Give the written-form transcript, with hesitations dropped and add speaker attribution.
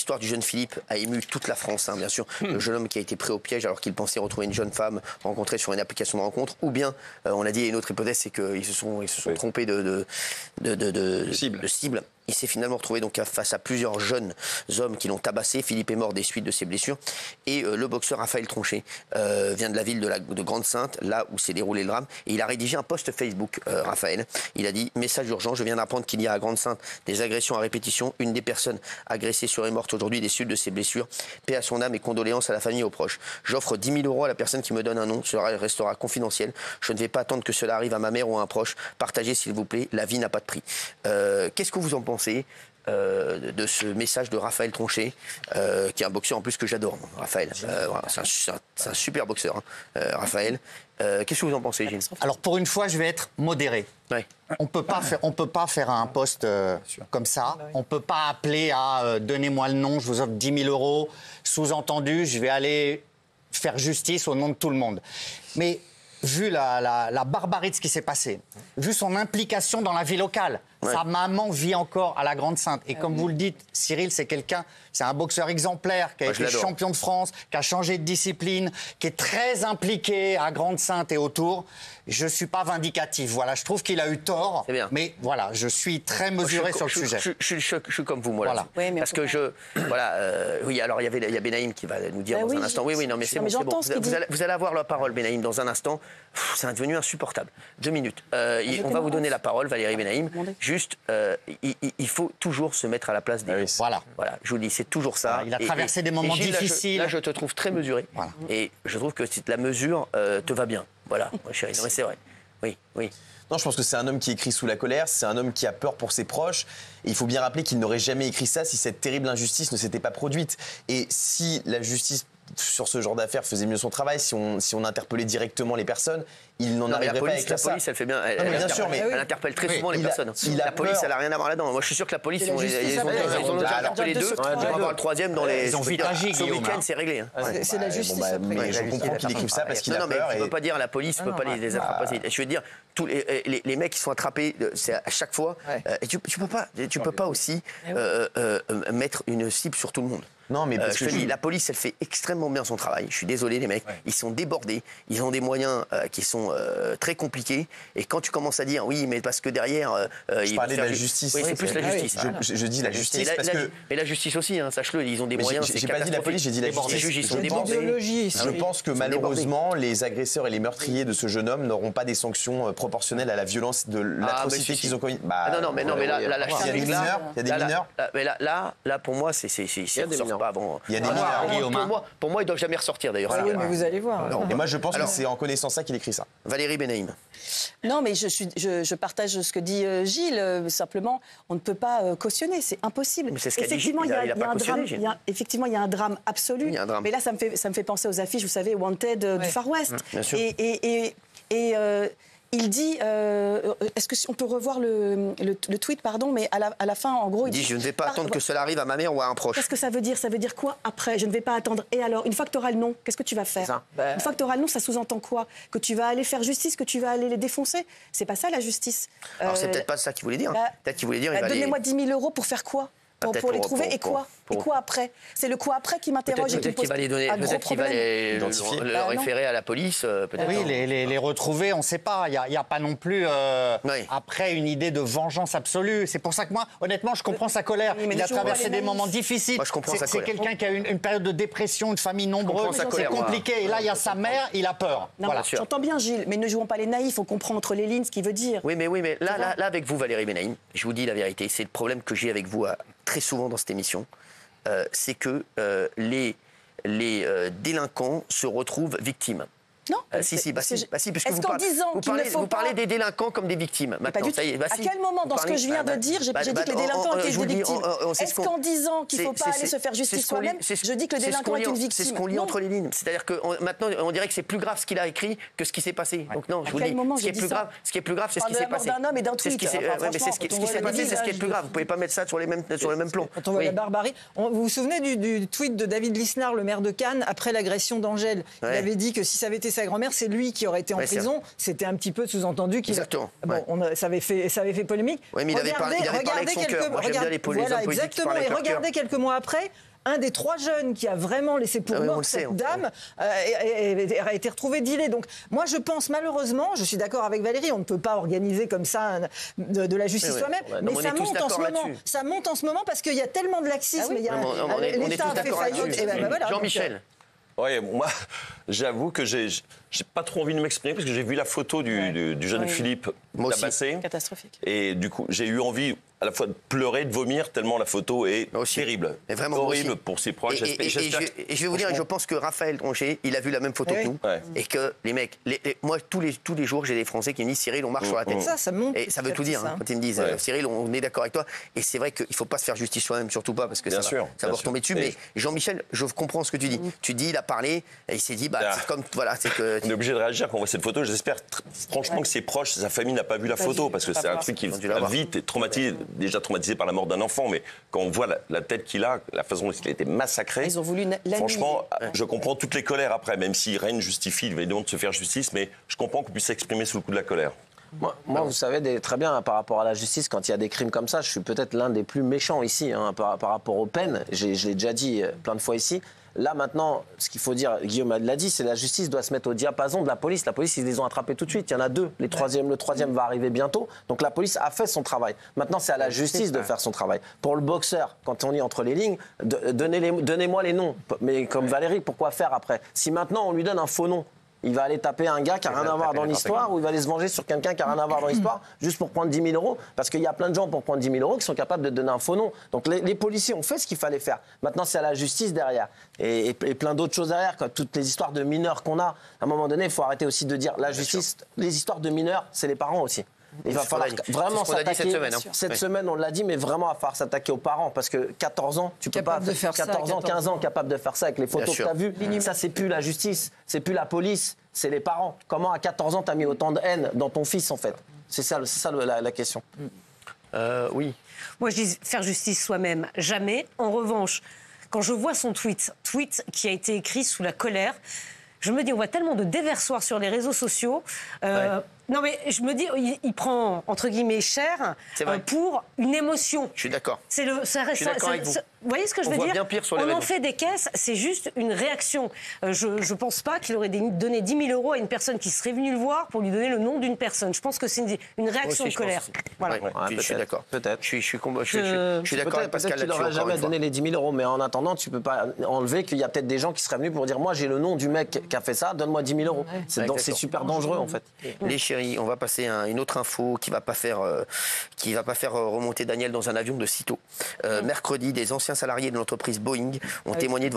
Speaker 1: l'histoire du jeune Philippe a ému toute la France, hein, bien sûr. Le jeune homme qui a été pris au piège alors qu'il pensait retrouver une jeune femme rencontrée sur une application de rencontre. Ou bien, on a dit, une autre hypothèse, c'est qu'ils se sont trompés de cible. Il s'est finalement retrouvé donc face à plusieurs jeunes hommes qui l'ont tabassé. Philippe est mort des suites de ses blessures. Et le boxeur Raphaël Tronchet vient de la ville de Grande-Synthe, là où s'est déroulé le drame. Et il a rédigé un post Facebook, Raphaël. Il a dit « Message urgent, je viens d'apprendre qu'il y a à Grande-Synthe des agressions à répétition. Une des personnes agressées serait morte aujourd'hui des suites de ses blessures. Paix à son âme et condoléances à la famille et aux proches. J'offre 10 000 € à la personne qui me donne un nom. Cela restera confidentiel. Je ne vais pas attendre que cela arrive à ma mère ou à un proche. Partagez s'il vous plaît, la vie n'a pas de prix. » Qu'est-ce que vous en pensez de ce message de Raphaël Tronchet, qui est un boxeur en plus que j'adore, Raphaël. Voilà, c'est un super boxeur, hein, Raphaël. Qu'est-ce que vous en pensez, Gilles?
Speaker 2: Alors pour une fois, je vais être modéré.
Speaker 1: Ouais.
Speaker 2: On peut pas faire un poste comme ça. On peut pas appeler à donnez-moi le nom, je vous offre 10 000 €. Sous-entendu, je vais aller faire justice au nom de tout le monde. Mais vu la barbarie de ce qui s'est passé, vu son implication dans la vie locale, sa maman vit encore à la Grande-Synthe. Et comme vous le dites, Cyril, c'est un boxeur exemplaire qui a été champion de France, qui a changé de discipline, qui est très impliqué à Grande-Synthe et autour. Je ne suis pas vindicatif. Voilà, je trouve qu'il a eu tort. Mais voilà, je suis très mesuré sur le sujet.
Speaker 1: Je suis comme vous, moi.
Speaker 2: Voilà.
Speaker 1: Oui, parce que oui, alors il y a Benaïm qui va nous dire dans un instant. Oui, non, mais c'est bon. Vous allez avoir la parole, Benaïm, dans un instant. C'est devenu insupportable. 2 minutes. On va vous donner la parole, Valérie Benaïm. Juste, il faut toujours se mettre à la place des gens. Voilà, je vous dis, c'est toujours ça.
Speaker 2: Il a traversé des moments difficiles.
Speaker 1: Là, je te trouve très mesuré. Voilà. Et je trouve que la mesure te va bien. Voilà, ma chérie. Non, mais c'est vrai. Oui.
Speaker 3: Non, je pense que c'est un homme qui écrit sous la colère, c'est un homme qui a peur pour ses proches. Et il faut bien rappeler qu'il n'aurait jamais écrit ça si cette terrible injustice ne s'était pas produite. Et si la justice sur ce genre d'affaires faisait mieux son travail, si on interpellait directement les personnes, il n'en arriverait pas à écrire ça.
Speaker 1: La police, elle fait bien. Elle interpelle très souvent les personnes. La police, elle n'a rien à voir là-dedans. Moi, je suis sûr que la police, ils ont déjà interpellé 2. On va avoir le 3e dans les.
Speaker 2: Ils ont vite agi,
Speaker 1: ce week-end, c'est réglé.
Speaker 4: C'est la justice.
Speaker 3: Mais je comprends qu'il écrive ça parce qu'il a peur.
Speaker 1: Non, mais tu ne peux pas dire la police, ne peut pas les attraper. Je veux dire, tous les mecs qui sont attrapés, c'est à chaque fois. Et tu peux pas aussi mettre une cible sur tout le monde.
Speaker 3: Non, mais
Speaker 1: je te dis, la police, elle fait extrêmement bien son travail. Je suis désolé, les mecs. Ils sont débordés. Ils ont des moyens qui sont très compliqués. Et quand tu commences à dire, oui, mais parce que derrière...
Speaker 3: je parlais de la justice.
Speaker 1: Oui, c'est plus la justice.
Speaker 3: Je dis la justice parce que...
Speaker 1: Mais la justice aussi, hein, sache-le, ils ont des moyens.
Speaker 3: J'ai pas dit la police, j'ai dit la justice.
Speaker 1: Les juges, ils sont débordés.
Speaker 3: Je pense que malheureusement, les agresseurs et les meurtriers de ce jeune homme n'auront pas des sanctions proportionnelles à la violence de l'atrocité qu'ils ont commise.
Speaker 1: Non, mais là,
Speaker 3: il y a des mineurs. Il y a des mineurs.
Speaker 1: Mais là, pour moi, c'est pas bon.
Speaker 3: Il y a des mineurs.
Speaker 1: Pour moi, ils doivent jamais ressortir d'ailleurs.
Speaker 4: Oui, mais vous allez voir.
Speaker 3: Et moi, je pense que c'est en connaissant ça qu'il écrit ça.
Speaker 1: Valérie Benaïm.
Speaker 4: Non, mais je partage ce que dit Gilles. Simplement, on ne peut pas cautionner, c'est impossible.
Speaker 1: Mais c'est ce qu'a dit Gilles.
Speaker 4: Effectivement, il y a un drame absolu. Mais là, ça me fait penser aux affiches, vous savez, Wanted du Far West.
Speaker 1: Bien sûr.
Speaker 4: Et il dit, est-ce qu'on peut revoir le tweet, pardon, mais à la fin, en gros...
Speaker 1: Il dit, je ne vais pas attendre que cela arrive à ma mère ou à un proche.
Speaker 4: Qu'est-ce que ça veut dire? Ça veut dire quoi après? Je ne vais pas attendre. Et alors, une fois que tu auras le nom, qu'est-ce que tu vas faire? Une fois que tu auras le nom, ça sous-entend quoi? Que tu vas aller faire justice, que tu vas aller les défoncer? C'est pas ça, la justice.
Speaker 1: Alors, c'est peut-être pas ça qu'il voulait dire. Peut-être qu'il voulait dire...
Speaker 4: Donnez-moi 10 000 € pour faire quoi? Pour les trouver, et quoi? Et quoi après? C'est le quoi après qui m'interroge et qui me pose
Speaker 1: peut-être qu'il va le référer à la police.
Speaker 2: Oui, les retrouver, on ne sait pas. Il n'y a pas non plus après une idée de vengeance absolue. C'est pour ça que moi, honnêtement, je comprends sa colère. Il a traversé des moments difficiles.
Speaker 1: Moi, je comprends sa colère.
Speaker 2: C'est quelqu'un qui a une période de dépression, une famille nombreuse. C'est compliqué. Et là, il y a sa mère, il a peur.
Speaker 4: Voilà. J'entends bien, Gilles, mais ne jouons pas les naïfs. On comprend entre les lignes ce qu'il veut dire.
Speaker 1: Oui, mais là, avec vous, Valérie Benaïm, je vous dis la vérité. C'est le problème que j'ai avec vous très souvent dans cette émission. C'est que les délinquants se retrouvent victimes.
Speaker 4: Non.
Speaker 1: Puisque vous parlez des délinquants comme des victimes. Maintenant, ça y est,
Speaker 4: à quel moment, dans ce que je viens de dire, j'ai dit que les délinquants étaient des victimes? Est-ce qu'en disant qu'il ne faut pas aller se faire justice soi-même, je dis que le délinquant est une victime?
Speaker 1: C'est ce qu'on lit entre les lignes. C'est-à-dire que maintenant, on dirait que c'est plus grave ce qu'il a écrit que ce qui s'est passé. Donc non, je vous dis, ce qui est plus grave, c'est ce qui s'est passé.
Speaker 4: D'un homme et d'un tweet.
Speaker 1: Ce qui s'est passé, c'est ce qui est plus grave. Vous ne pouvez pas mettre ça sur le même plan.
Speaker 5: Quand on voit la barbarie. Vous vous souvenez du tweet de David Lisnard, le maire de Cannes, après l'agression d'Angèle? Il avait dit que si ça avait été sa grand-mère, c'est lui qui aurait été en prison. C'était un petit peu sous-entendu qu'il...
Speaker 1: Exactement.
Speaker 5: Bon, ça avait fait polémique.
Speaker 1: Oui, mais il avait parlé avec son cœur. Moi, j'aime bien les hommes politiques qui parlent avec leur cœur.
Speaker 5: Regardez quelques mois après, un des 3 jeunes qui a vraiment laissé pour mort cette dame a été retrouvé dealé. Donc moi je pense malheureusement, je suis d'accord avec Valérie, on ne peut pas organiser comme ça de la justice soi-même, mais ça monte en ce moment. Ça monte en ce moment parce qu'il y a tellement de laxisme.
Speaker 1: L'État fait faillite. Jean-Michel.
Speaker 6: Oui, moi, j'avoue que j'ai pas trop envie de m'exprimer parce que j'ai vu la photo du jeune Philippe tabassé.
Speaker 4: Catastrophique.
Speaker 6: Et du coup, j'ai eu envie à la fois de pleurer, de vomir, tellement la photo est terrible.
Speaker 1: Mais vraiment
Speaker 6: horrible pour ses proches.
Speaker 1: Et je vais vous dire, je pense que Raphaël Troncher, il a vu la même photo que nous. Et que les mecs, moi, tous les jours, j'ai des Français qui me disent Cyril, on marche sur la tête.
Speaker 5: Ça monte.
Speaker 1: Et ça veut tout dire, quand ils me disent Cyril, on est d'accord avec toi. Et c'est vrai qu'il ne faut pas se faire justice soi-même, surtout pas, parce que ça va retomber dessus. Mais Jean-Michel, je comprends ce que tu dis. Tu dis, il a parlé, et il s'est dit, c'est comme. Voilà, c'est que.
Speaker 6: On est obligé de réagir quand on voit cette photo. J'espère franchement que ses proches, sa famille n'a pas vu la photo, parce que c'est un truc qui va vite et déjà traumatisé par la mort d'un enfant, mais quand on voit la tête qu'il a, la façon dont il a été massacré,
Speaker 4: ils ont voulu
Speaker 6: franchement, je comprends toutes les colères après, même si rien ne justifie évidemment de se faire justice, mais je comprends qu'on puisse s'exprimer sous le coup de la colère.
Speaker 3: Moi, vous savez très bien, par rapport à la justice, quand il y a des crimes comme ça, je suis peut-être l'un des plus méchants ici, par rapport aux peines. Je l'ai déjà dit plein de fois ici. Là, maintenant, ce qu'il faut dire, Guillaume l'a dit, c'est que la justice doit se mettre au diapason de la police. La police, ils les ont attrapés tout de suite. Il y en a 2. Le troisième va arriver bientôt. Donc la police a fait son travail. Maintenant, c'est à la justice de faire son travail. Pour le boxeur, quand on lit entre les lignes, donnez-moi les noms. Mais comme Valérie, pourquoi faire après? Si maintenant, on lui donne un faux nom, il va aller taper un gars qui n'a rien à voir dans l'histoire ou il va aller se venger sur quelqu'un qui n'a rien à voir dans l'histoire juste pour prendre 10 000 euros. Parce qu'il y a plein de gens pour prendre 10 000 euros qui sont capables de donner un faux nom. Donc les policiers ont fait ce qu'il fallait faire. Maintenant, c'est à la justice derrière. Et plein d'autres choses derrière. Toutes les histoires de mineurs qu'on a, à un moment donné, il faut arrêter aussi de dire la justice, les histoires de mineurs, c'est les parents aussi. Il va falloir vraiment s'attaquer. Cette semaine, on l'a dit, mais vraiment, il va falloir s'attaquer aux parents. Parce que 14 ans, tu peux pas. 14 ans, 15 ans, capable de faire ça avec les photos que tu as vues. Ça, c'est plus la justice, c'est plus la police, c'est les parents. Comment, à 14 ans, tu as mis autant de haine dans ton fils, en fait? C'est ça la question.
Speaker 1: Oui.
Speaker 7: Moi, je dis faire justice soi-même, jamais. En revanche, quand je vois son tweet qui a été écrit sous la colère, je me dis, on voit tellement de déversoirs sur les réseaux sociaux. Non, mais je me dis, il prend, entre guillemets, cher pour une émotion.
Speaker 1: Je suis d'accord.
Speaker 7: Je suis d'accord avec vous. Vous voyez ce que je veux dire?
Speaker 1: Bien pire sur
Speaker 7: on en fait des caisses, c'est juste une réaction. Je ne pense pas qu'il aurait donné 10 000 euros à une personne qui serait venue le voir pour lui donner le nom d'une personne. Je pense que c'est une réaction de colère. Voilà.
Speaker 1: Je suis d'accord.
Speaker 3: Peut-être.
Speaker 1: Je suis d'accord avec Pascal.
Speaker 3: Peut-être qu'il n'aurait jamais donné les 10 000 euros, mais en attendant, tu ne peux pas enlever qu'il y a peut-être des gens qui seraient venus pour dire moi, j'ai le nom du mec qui a fait ça, donne-moi 10 000 euros. C'est super dangereux, en fait.
Speaker 1: Les chéris, on va passer à une autre info qui va pas faire remonter Daniel dans un avion de sitôt. Mercredi, des anciens salariés de l'entreprise Boeing ont témoigné devant